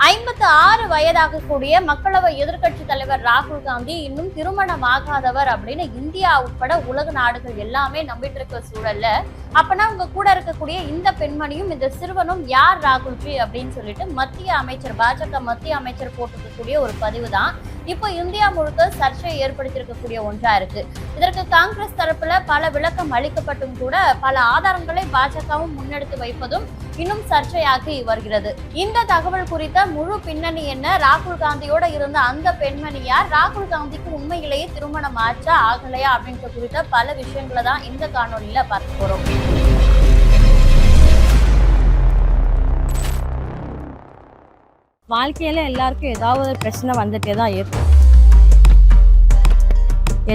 56 வயதாகக்கூடிய மக்களவை எதிர்க்கட்சி தலைவர் ராகுல் காந்தி இன்னும் திருமணமாகாதவர் அப்படின்னு இந்தியா உட்பட உலக நாடுகள் எல்லாமே நம்பிட்டு இருக்க சூழல்ல அப்பனா உங்க கூட இருக்கக்கூடிய இந்த பெண்மணியும் இந்த சிறுவனும் யார் ராகுல்ஜி அப்படின்னு சொல்லிட்டு மத்திய அமைச்சர் பாஜக மத்திய அமைச்சர் போட்டிருக்கக்கூடிய ஒரு பதிவு தான் இப்போ இந்தியா முழுக்க சர்ச்சையை ஏற்படுத்தியிருக்கக்கூடிய ஒன்றா இருக்கு. இதற்கு காங்கிரஸ் தரப்புல பல விளக்கம் அளிக்கப்பட்டும் கூட பல ஆதாரங்களை பாஜகவும் முன்னெடுத்து வைப்பதும் இன்னும் சர்ச்சையாகி வருகிறது. இந்த தகவல் குறித்த முழு பின்னணி என்ன, ராகுல் காந்தியோட இருந்த அந்த பெண்மணி யார், ராகுல் காந்திக்கு உண்மையிலேயே திருமணம் ஆச்சா ஆகலையா அப்படின்ற குறித்த பல விஷயங்களை தான் இந்த காணொலியில பார்க்க போறோம். வாழ்க்கையில எல்லாருக்கும் ஏதாவது ஒரு பிரச்சனை வந்துட்டே தான் இருக்கும்.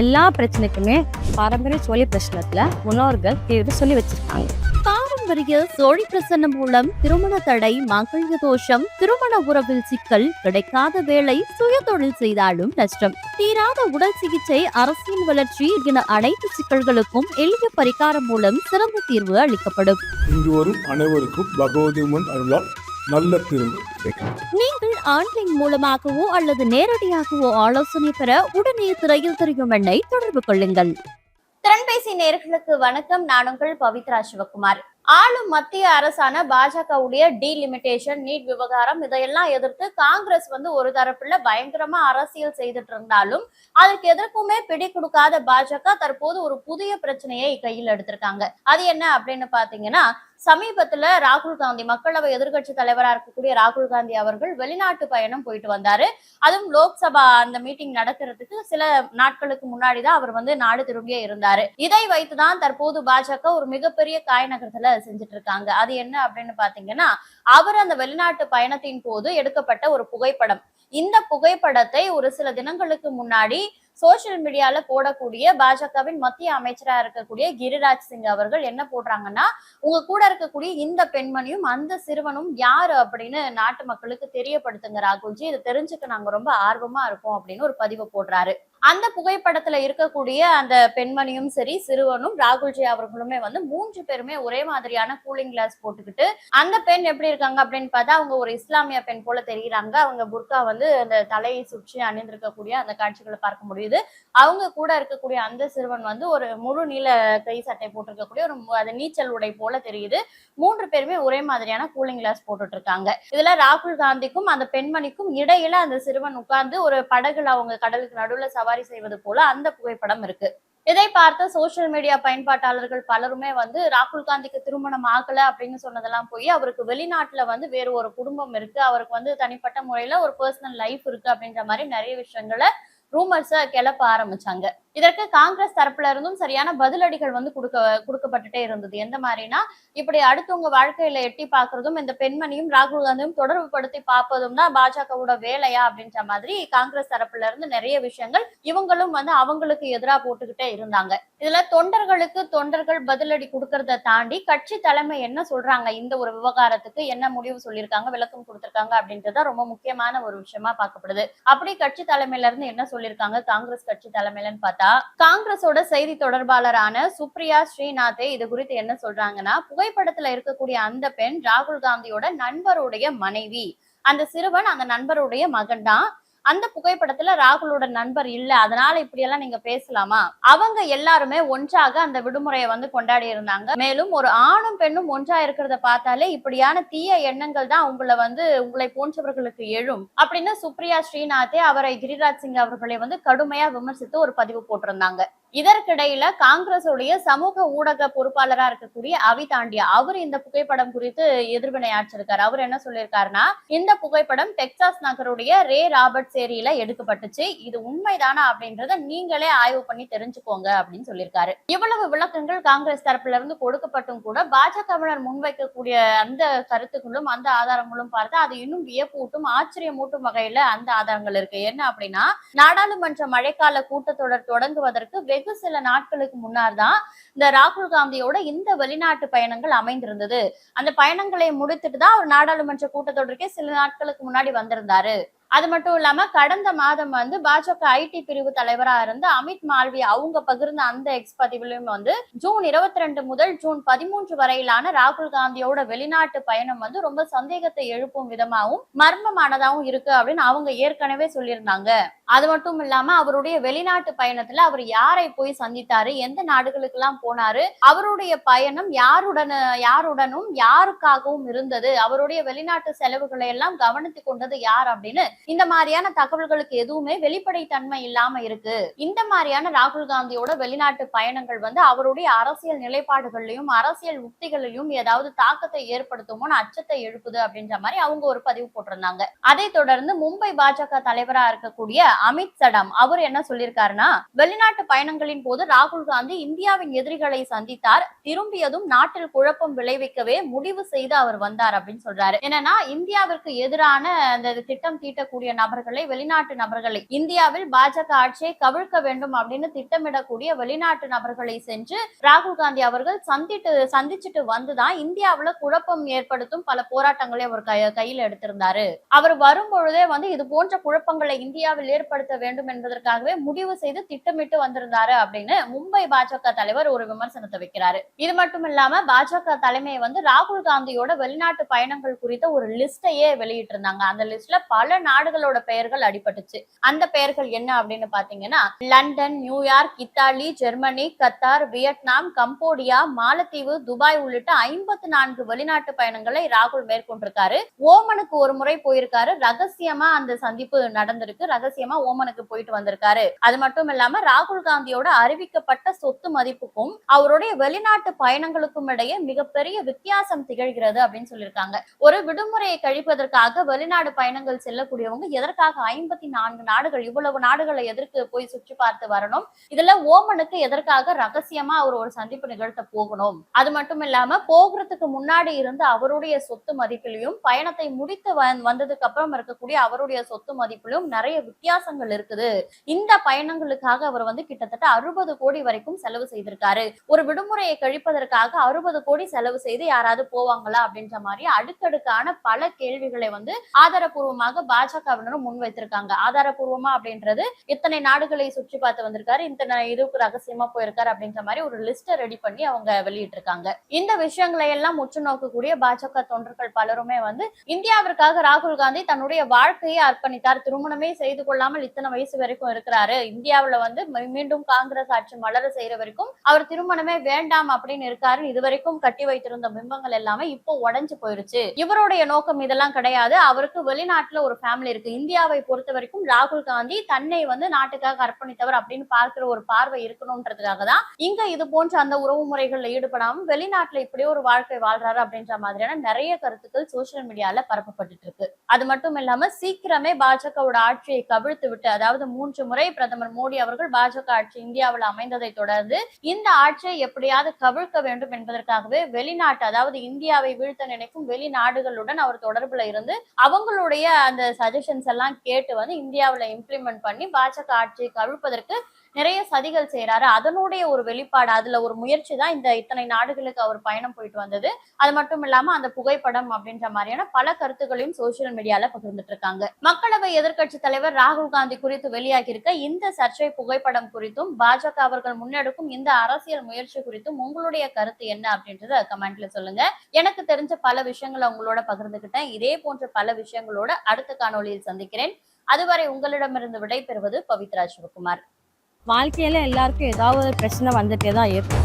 எல்லா பிரச்சனைக்குமே பாரம்பரிய சோழி பிரச்சனத்துல முன்னோர்கள் தீர்வு சொல்லி வச்சிருக்காங்க. பாரம்பரிய சோழி பிரசன்னம் மூலம் திருமண தடை, மங்கள தோஷம், திருமண உறவில் சிக்கல், கிடைக்காத வேலை, சுய தொழில் செய்தாலும் நஷ்டம், தீராத உடல் சிகிச்சை, அரசியல் வளர்ச்சி என அனைத்து சிக்கல்களுக்கும் எளிய பரிகாரம் மூலம் சிறந்த தீர்வு அளிக்கப்படும். இங்கு வரும் அனைவருக்கும் பகவதி முன் அருளால் நல்ல தீர்வு. நீங்கள் ஆன்லைன் மூலமாகவோ அல்லது நேரடியாகவோ ஆலோசனை பெற உடனே திரையில் தெரியும் எண்ணை தொடர்பு கொள்ளுங்கள். திறன்பேசி நேயர்களுக்கு வணக்கம். நான் உங்கள் பவித்ரா சிவகுமார். ஆளும் மத்திய அரசான பாஜகவுடைய டீலிமிட்டேஷன், நீட் விவகாரம் இதையெல்லாம் எதிர்த்து காங்கிரஸ் ஒரு தரப்புல பயங்கரமா அரசியல் செய்துட்டு இருந்தாலும் அதற்கு எதற்குமே பிடி கொடுக்காத பாஜக தற்போது ஒரு புதிய பிரச்சனையை கையில் எடுத்திருக்காங்க. அது என்ன அப்படின்னு பாத்தீங்கன்னா, சமீபத்துல ராகுல் காந்தி மக்களவை எதிர்கட்சி தலைவரா இருக்கக்கூடிய ராகுல் காந்தி அவர்கள் வெளிநாட்டு பயணம் போயிட்டு வந்தாரு. அதுவும் லோக்சபா அந்த மீட்டிங் நடக்கிறதுக்கு சில நாட்களுக்கு முன்னாடிதான் அவர் நாடு திரும்பியே இருந்தாரு. இதை வைத்துதான் தற்போது பாஜக ஒரு மிகப்பெரிய காய் நகரத்துல செஞ்சுட்டு இருக்காங்க. அது என்ன அப்படின்னு பாத்தீங்கன்னா, அவர் அந்த வெளிநாட்டு பயணத்தின் போது எடுக்கப்பட்ட ஒரு புகைப்படம். இந்த புகைப்படத்தை ஒரு சில தினங்களுக்கு முன்னாடி சோசியல் மீடியால போடக்கூடிய பாஜகவின் மத்திய அமைச்சரா இருக்கக்கூடிய கிரிராஜ் சிங் அவர்கள் என்ன போடுறாங்கன்னா, உங்க கூட இருக்கக்கூடிய இந்த பெண்மணியும் அந்த சிறுவனும் யாரு அப்படின்னு நாட்டு மக்களுக்கு தெரியப்படுத்துங்க ராகுல்ஜி, இதை தெரிஞ்சுக்க நாங்க ரொம்ப ஆர்வமா இருக்கோம் அப்படின்னு ஒரு பதிவு போடுறாரு. அந்த புகைப்படத்துல இருக்கக்கூடிய அந்த பெண்மணியும் சரி சிறுவனும் ராகுல்ஜி அவர்களுமே 3 பேருமே ஒரே மாதிரியான கூலிங் கிளாஸ் போட்டுக்கிட்டு, அந்த பெண் எப்படி இருக்காங்க அப்படின்னு பார்த்தா அவங்க ஒரு இஸ்லாமிய பெண் போல தெரியுறாங்க. அவங்க புர்கா அந்த தலையை சுற்றி அணிந்திருக்கக்கூடிய அந்த காட்சிகளை பார்க்க முடியுது. அவங்க கூட இருக்கக்கூடிய அந்த சிறுவன் ஒரு முழு நீள கை சட்டை போட்டிருக்கக்கூடிய அது நீச்சல் உடை போல தெரியுது. 3 பேருமே ஒரே மாதிரியான கூலிங் கிளாஸ் போட்டுட்டு இருக்காங்க. இதுல ராகுல் காந்திக்கும் அந்த பெண்மணிக்கும் இடையில அந்த சிறுவன் உட்கார்ந்து ஒரு படகுல அவங்க கடலுக்கு நடுவுல சவாரி செய்வது போல அந்த புகைப்படம் இருக்கு. இதை பார்த்த சோசியல் மீடியா பயன்பாட்டாளர்கள் பலருமே ராகுல் காந்திக்கு திருமணம் ஆகல அப்படின்னு சொன்னதெல்லாம் போய் அவருக்கு வெளிநாட்டுல வேறு ஒரு குடும்பம் இருக்கு, அவருக்கு தனிப்பட்ட முறையில ஒரு பர்சனல் லைஃப் இருக்கு அப்படின்ற மாதிரி நிறைய விஷயங்களை ரூமர்ஸ கிளப்ப ஆரம்பிச்சாங்க. இதற்கு காங்கிரஸ் தரப்புல இருந்தும் சரியான பதிலடிகள் கொடுக்கப்பட்டுட்டே இருந்தது. எந்த மாதிரினா, இப்படி அடுத்தவங்க வாழ்க்கையில எட்டி பாக்குறதும் இந்த பெண்மணியும் ராகுல் காந்தியும் தொடர்பு படுத்தி பார்ப்பதும் தான் பாஜகவோட வேலையா அப்படின்ற மாதிரி காங்கிரஸ் தரப்புல இருந்து நிறைய விஷயங்கள் இவங்களும் அவங்களுக்கு எதிராக போட்டுக்கிட்டே இருந்தாங்க. இதுல தொண்டர்கள் பதிலடி கொடுக்கறத தாண்டி கட்சி தலைமை என்ன சொல்றாங்க, இந்த ஒரு விவகாரத்துக்கு என்ன முடிவு சொல்லியிருக்காங்க, விளக்கம் கொடுத்திருக்காங்க அப்படின்றத ரொம்ப முக்கியமான ஒரு விஷயமா பார்க்கப்படுது. அப்படி கட்சி தலைமையில இருந்து என்ன சொல்லியிருக்காங்க காங்கிரஸ் கட்சி தலைமையிலன்னு பார்த்தா, காங்கிரஸோட செய்தி தொடர்பாளரான சுப்ரியா ஸ்ரீநாதே இது குறித்து என்ன சொல்றாங்கன்னா, புகைப்படத்துல இருக்கக்கூடிய அந்த பெண் ராகுல் காந்தியோட நண்பருடைய மனைவி, அந்த சிறுவன் அந்த நண்பருடைய மகன் தான். அந்த புகைப்படத்துல ராகுலோட நண்பர் இல்ல, அதனால இப்படி எல்லாம் நீங்க பேசலாமா? அவங்க எல்லாருமே ஒன்றாக அந்த விடுமுறையை கொண்டாடி இருந்தாங்க. மேலும் ஒரு ஆணும் பெண்ணும் ஒன்றா இருக்கிறத பார்த்தாலே இப்படியான தீய எண்ணங்கள் தான் உங்களை போன்றவர்களுக்கு எழும் அப்படின்னு சுப்ரியா ஸ்ரீநாதே அவரை கிரிராஜ் சிங் அவர்களை கடுமையா விமர்சித்து ஒரு பதிவு போட்டிருந்தாங்க. இதற்கிடையில காங்கிரஸுடைய சமூக ஊடக பொறுப்பாளரா இருக்கக்கூடிய அவி தாண்டியா அவர் இந்த புகைப்படம் குறித்து எதிர்வினை ஆற்றிருக்காரு. அவர் என்ன சொல்லியிருக்காருன்னா, இந்த புகைப்படம் டெக்சாஸ் நகருடைய ரே ராபர்ட் சேரியில எடுக்கப்பட்டுச்சு, இது உண்மைதானா அப்படின்றத நீங்களே ஆய்வு பண்ணி தெரிஞ்சுக்கோங்க அப்படின்னு சொல்லியிருக்காரு. இவ்வளவு விளக்கங்கள் காங்கிரஸ் தரப்புல இருந்து கொடுக்கப்பட்டும் கூட பாஜகவினர் முன்வைக்கக்கூடிய அந்த கருத்துக்களும் அந்த ஆதாரங்களும் பார்த்தா அது இன்னும் வியப்பூட்டும் ஆச்சரியமூட்டும் வகையில அந்த ஆதாரங்கள் இருக்கு. என்ன அப்படின்னா, நாடாளுமன்ற மழைக்கால கூட்டத்தொடர் தொடங்குவதற்கு வெகு சில நாட்களுக்கு முன்னார் தான் இந்த ராகுல் காந்தியோட இந்த வெளிநாட்டு பயணங்கள் அமைந்திருந்தது. அந்த பயணங்களை முடித்துட்டு தான் அவர் நாடாளுமன்ற கூட்டத்தொடருக்கே சில நாட்களுக்கு முன்னாடி வந்திருந்தாரு. அது மட்டும் இல்லாம கடந்த மாதம் வந்து பாஜக ஐடி பிரிவு தலைவரா இருந்த அமித் மால்வியா அவங்க பகிர்ந்த அந்த எக்ஸ் பதிவிலும் வந்து ஜூன் 22 முதல் ஜூன் 13 வரையிலான ராகுல் காந்தியோட வெளிநாட்டு பயணம் வந்து ரொம்ப சந்தேகத்தை எழுப்பும் விதமாகவும் மர்மமானதாகவும் இருக்கு அப்படின்னு அவங்க ஏற்கனவே சொல்லியிருந்தாங்க. அது மட்டும் இல்லாம அவருடைய வெளிநாட்டு பயணத்துல அவர் யாரை போய் சந்தித்தாரு, எந்த நாடுகளுக்கு எல்லாம் போனாரு, அவருடைய பயணம் யாருடனும் யாருக்காகவும் இருந்தது, அவருடைய வெளிநாட்டு செலவுகளை எல்லாம் கவனித்து கொண்டது யார் அப்படின்னு இந்த மாதிரியான தகவல்களுக்கு எதுவுமே வெளிப்படைத்தன்மை இல்லாம இருக்கு. இந்த மாதிரியான ராகுல் காந்தியோட வெளிநாட்டு பயணங்கள் வந்து அவருடைய அரசியல் நிலைப்பாடுகளையும் அரசியல் உத்திகளிலும் ஏதாவது தாக்கத்தை ஏற்படுத்துமோன்னு அச்சத்தை எழுப்புது அப்படின்ற மாதிரி அவங்க ஒரு பதிவு போட்டிருந்தாங்க. அதை தொடர்ந்து மும்பை பாஜக தலைவரா இருக்கக்கூடிய அமித் சடம் அவர் என்ன சொல்லியிருக்காருன்னா, வெளிநாட்டு பயணங்களின் போது ராகுல் காந்தி இந்தியாவின் எதிரிகளை சந்தித்தார், திரும்பியதும் நாட்டில் குழப்பம் விளைவிக்கவே முடிவு செய்து அவர் வந்தார் அப்படின்னு சொல்றாரு. என்னன்னா இந்தியாவிற்கு எதிரான அந்த திட்டம் தீட்டக்கூடிய நபர்களை, வெளிநாட்டு நபர்களை, இந்தியாவில் பாஜக ஆட்சியை கவிழ்க்க வேண்டும் அப்படின்னு திட்டமிடக்கூடிய வெளிநாட்டு நபர்களை சென்று ராகுல் காந்தி அவர்கள் சந்திச்சுட்டு வந்துதான் இந்தியாவுல குழப்பம் ஏற்படுத்தும் பல போராட்டங்களை அவர் கையில் எடுத்திருந்தாரு. அவர் வரும்பொழுதே வந்து இது போன்ற குழப்பங்களை இந்தியாவில் ஏற்படுத்த வேண்டும் என்பதற்காகவே முடிவு செய்து திட்டமிட்டு வந்திருந்தாரு அப்படின்னு மும்பை பாஜக தலைவர் ஒரு விமர்சனத்தை வைக்கிறாரு. இது மட்டும் இல்லாம பாஜக தலைமை வந்து ராகுல் காந்தியோட வெளிநாட்டு பயணங்கள் குறித்த ஒரு லிஸ்டையே வெளியிட்டு இருந்தாங்க. அந்த லிஸ்ட்ல பல நாடுகளோட பெயர்கள் அடிபட்டுச்சு. அந்த பெயர்கள் என்ன அப்படின்னு பாத்தீங்கன்னா, London, New York, Italy, Germany, Qatar, Vietnam, Cambodia, மாலத்தீவு, துபாய் உள்ளிட்ட 54 வெளிநாட்டு பயணங்களை ராகுல் மேற்கொண்டிருக்காரு. ஓமனுக்கு ஒரு முறை போயிருக்காரு. ரகசியமா அந்த சந்திப்பு நடந்திருக்கு. ரகசியமா ஓமனுக்கு போயிட்டு வந்திருக்காரு. அது மட்டும் இல்லாம ராகுல் காந்தியோட அறிவிக்கப்பட்ட சொத்து மதிப்புக்கும் அவருடைய வெளிநாட்டு பயணங்களுக்கும் இடையே மிகப்பெரிய வித்தியாசம் திகழ்கிறது அப்படின்னு சொல்லியிருக்காங்க. ஒரு விடுமுறையை கழிப்பதற்காக வெளிநாடு பயணங்கள் செல்லக்கூடியவங்க எதற்காக 54 நாடுகள், இவ்வளவு நாடுகளை எதற்கு போய் சுற்றி பார்த்து வரணும்? இதுல ஓமனுக்கு எதற்காக ரகசியமா அவர் ஒரு சந்திப்பு நிகழ்த்த போகணும்? அது மட்டும் இல்லாம போகிறதுக்கு முன்னாடி இருந்த அவருடைய சொத்து மதிப்பிலையும் பயணத்தை முடித்து வந்ததுக்கு அப்புறம் இருக்கக்கூடிய அவருடைய சொத்து மதிப்பிலும் நிறைய வித்தியாசங்கள் இருக்குது. இந்த பயணங்களுக்காக அவர் வந்து கிட்டத்தட்ட 60 கோடி வரைக்கும் செலவு செய்திருக்காரு. ஒரு விடுமுறையை கழிப்பதற்காக 60 கோடி செலவு செய்து யாராவது போவாங்களா அப்படின்ற மாதிரி அடுக்கடுக்கான பல கேள்விகளை வந்து ஆதாரப்பூர்வமாக பாஜகவினரும் முன்வைத்திருக்காங்க. ஆதாரப்பூர்வமா அப்படின்றது இத்தனை நாடுகளை சுற்றி பார்த்து வந்திருக்காரு, இத்தனை இதுக்கு ரகசியமா போயிருக்காரு அப்படின்ற மாதிரி ஒரு லிஸ்ட ரெடி பண்ணி அவங்க வெளியிட்டு இருக்காங்க. இந்த விஷயங்களை எல்லாம் உற்று நோக்கக்கூடிய பாஜக தொண்டர்கள் பலருமே வந்து இந்தியாவிற்காக ராகுல் காந்தி தன்னுடைய வாழ்க்கையை அர்ப்பணித்தார், திருமணமே செய்து கொள்ளாமல் இத்தனை வயசு வரைக்கும் இருக்கிறாரு, இந்தியாவுல வந்து மீண்டும் காங்கிரஸ் ஆட்சி மலர செய்யற வரைக்கும் அவர் திருமணமே வேண்டாம் அப்படின்னு இருக்காரு, இதுவரைக்கும் கட்டி வைத்திருந்த பிம்பங்கள் எல்லாமே இப்போ உடைஞ்சு போயிருச்சு. இவருடைய நோக்கம் இதெல்லாம் கிடையாது. அவருக்கு வெளிநாட்டுல ஒரு ஃபேமிலி இருக்கு. இந்தியாவை பொறுத்த வரைக்கும் ராகுல் காந்தி தன்னை வந்து நாட்டுக்காக அர்ப்பணித்தவர் அப்படின்னு பார்க்கிற ஒரு பார்வை இருக்கணும்ன்றதுக்காக தான் இங்க இது போன்ற அந்த உறவு முறைகள்ல ஈடுபடாம வெளிநாட்டுல இப்படியே ஒரு வாழ்க்கை வாழ்றாரு அப்படின்ற மாதிரியான நிறைய கருத்துக்கள் சோசியல் மீடியால பரப்பப்பட்டு இருக்கு. அது மட்டும் இல்லாம சீக்கிரமே பாஜகவோட ஆட்சியை கவிழ்த்து விட்டு, அதாவது 3 முறை பிரதமர் மோடி அவர்கள் பாஜக ஆட்சி இந்தியாவில் அமைந்ததை தொடர்ந்து இந்த ஆட்சியை எப்படியாவது கவிழ்க்க வேண்டும் என்பதற்காகவே வெளிநாட்டு, அதாவது இந்தியாவை வீழ்த்த நினைக்கும் வெளிநாடுகளுடன் அவர் தொடர்புல இருந்து அவங்களுடைய அந்த சஜஷன்ஸ் எல்லாம் கேட்டு வந்து இந்தியாவில் இம்ப்ளிமெண்ட் பண்ணி பாஜக ஆட்சியை கவிழ்ப்பதற்கு நிறைய சதிகள் செய்யறாரு. அதனுடைய ஒரு வெளிப்பாடு, அதுல ஒரு முயற்சி தான் இந்த இத்தனை நாடுகளுக்கு அவர் பயணம் போயிட்டு வந்தது. அது மட்டும் இல்லாம அந்த புகைப்படம் அப்படின்ற மாதிரியான பல கருத்துக்களையும் சோசியல் மீடியால பகிர்ந்துட்டு இருக்காங்க. மக்களவை எதிர்க்கட்சி தலைவர் ராகுல் காந்தி குறித்து வெளியாகி இருக்க இந்த சர்ச்சை புகைப்படம் குறித்தும் பாஜக அவர்கள் முன்னெடுக்கும் இந்த அரசியல் முயற்சி குறித்தும் உங்களுடைய கருத்து என்ன அப்படின்றத கமெண்ட்ல சொல்லுங்க. எனக்கு தெரிஞ்ச பல விஷயங்களை உங்களோட பகிர்ந்துகிட்டேன். இதே போன்ற பல விஷயங்களோட அடுத்த காணொலியில் சந்திக்கிறேன். அதுவரை உங்களிடமிருந்து விடைபெறுவது பவித்ரா சிவகுமார். வாழ்க்கையில எல்லாருக்கும் ஏதாவது ஒரு பிரச்சனை வந்துட்டே தான் இருக்கும்.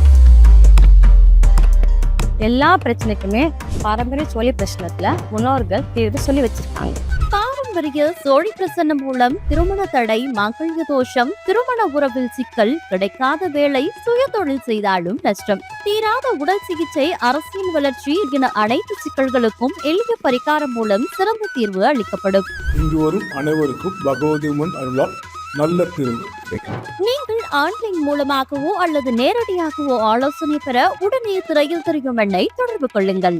எல்லா பிரச்சனைக்குமே பாரம்பரிய சோழி பிரச்சனத்துல முன்னோர்கள் தீர்வு சொல்லி வச்சிருக்காங்க. பாரம்பரிய சோழி பிரசன்னம் மூலம் திருமண தடை, மங்கள தோஷம், திருமண உறவில் சிக்கல், கிடைக்காத வேலை, சுய தொழில் செய்தாலும் நஷ்டம், தீராத உடல் சிகிச்சை, அரசியல் வளர்ச்சி என அனைத்து சிக்கல்களுக்கும் எளிய பரிகாரம் மூலம் சிறந்த தீர்வு அளிக்கப்படும். இங்கு வரும் அனைவருக்கும் பகவதி அம்மன் அருளால் நல்ல தீர்வு. நீங்கள் ஆன்லைன் மூலமாகவோ அல்லது நேரடியாகவோ ஆலோசனை பெற உடனே திரையில் தெரியும் எண்ணை தொடர்பு கொள்ளுங்கள்.